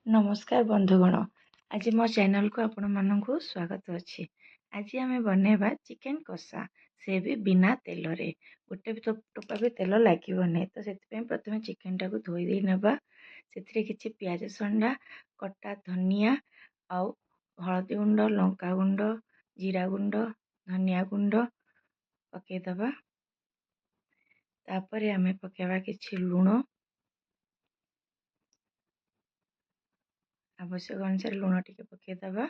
नमस्कार बंधुगण। आज मो चैनल को आपण मानकु स्वागत अछि। आज आमे बनेबा चिकन कषा, से भी बिना तेल रे। गोटे भी टोपा भी तेल लागिबो नै। तो सेति प्रथमे चिकन टाको धोई दे नेबा। सेतिरे किछि प्याज संडा, कटा धनिया आउ हळदी गुंड, लंका गुंड, जीरा गुंड, धनिया गुंड पके दबा। तापरे आमे पकेबा किछि लूण, आवश्यक अनुसार लूण टिके पके दबा।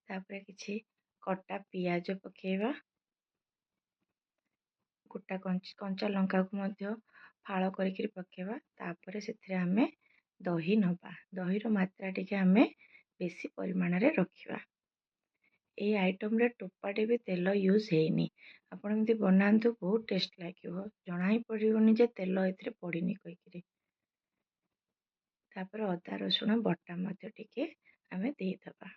तापरे किछि कटा पियाज पकेबा। गोटा कंचा लंका को मध्य फाळ करिकिरी पकेबा। तापरे सेथिरे आमे दही नबा। दहीर मात्रा टिके आमे बेसी परिमाण रे रखिबा। ए आइटम रे टोपाटे भी तेल यूज हेइनी। आपण एमती बनांतु बहुत टेस्ट लागिवो। जणा ही पड़िबोनी जे तेल एथिरे पड़िनी कहिकिरी। तापरे अदा रसुण बटा मध्य टिके आमे देई दबा।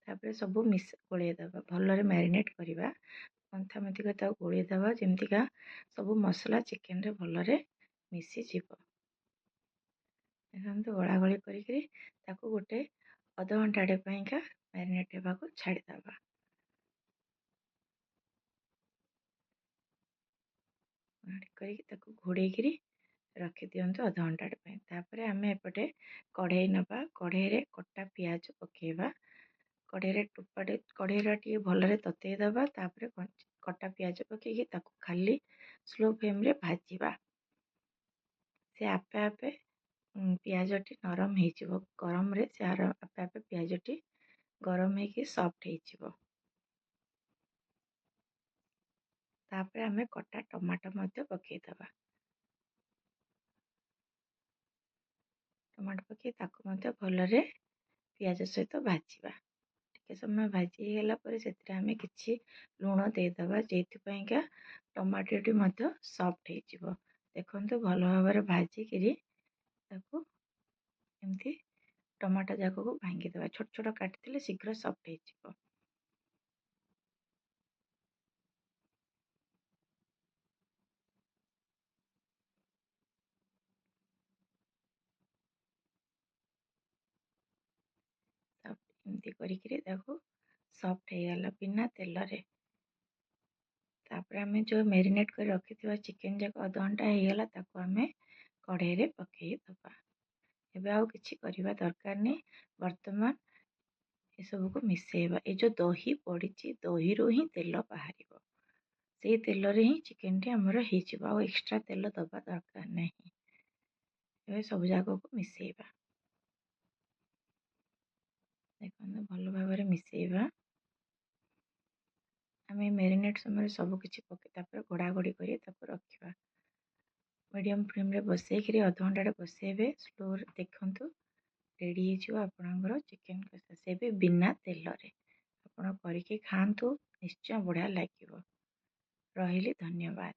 तापरे सब मिस गोळेई दबा। भलरे मैरिनेट करिबा। पंथा मथि को गोळेई दबा जेमतिका सब मसला चिकन रे भलरे मिसी जीवो। देखंतु गोळा गोळी करिकिरी ताको गोटे आधा घंटाटे पाइका मैरिनेट हेबा को छाड़ी दबा। करिकी ताको घोड़ेइकिरी रखि दियंतु आधा घंटाटे पाइ। तापरे आमे एपटे कढ़ेई नबा। कढ़ेई रे कटा पियाज पकेबा। कढ़ेई रे टोपाटे कढ़ेई रा टिके भलरे ततेई दबा। तापरे कटा पियाज पकेकी ताको खाली स्लो फ्लेम रे भाजीबा। से आपे आपे पियाजटी नरम हेइजिवो। गरम रे से आपे आपे पियाजटी गरम हेइकी सॉफ्ट हेइजिवो। तापरे आमे कटा टमाटो मध्य पकेई दबा। टमाटो पकेई ताको मध्य भलरे पियाज सहित भाजीबा। टिके समय भाजी हेला परे सेतिरे आमे किछि लूण देई दबा जेथि पइका टमाटोटी मध्य सॉफ्ट हेइजिवो। देखंतु भलो भाबरे भाजी किरी ताको एमती टमाटो जाको को भांगी दबा। छोट छोट काटिले शीघ्र सॉफ्ट हेइजिवो। एमती करिकिरी ताको सॉफ्ट हेगला बिना तेल रे। तापरे आमे जो मैरिनेट कर रखिथिबा चिकन जाको आधा घंटा हेगला ताको आमे कढ़ेई रे पकेई दबा। एबे आउ किछि करिबा दरकार नै। वर्तमान ए सब को मिसेइबा। ए जो दही पड़िछि दही रो ही तेल बाहरिबो। सेई तेल रे ही चिकन टी हमर हेइजिबो। आउ एक्स्ट्रा तेल दबा दरकार नै। एबे सब जाको को मिसेइबा। देखो भलो भाबरे मिसेइबा। आमे मैरिनेट समय सब किछि पके तापर घोड़ा घोड़ी करी तापर रखिबा। मीडियम फ्लेम रे बसेइकिरी आधा घंटा बसेइबे। स्लो रे देखंतु रेडी हेइजिवो आपनकर चिकन कषा, से भी बिना तेल रे। आपण करिके खांतु निश्चय बढ़िया लागिवो। रहिली धन्यवाद।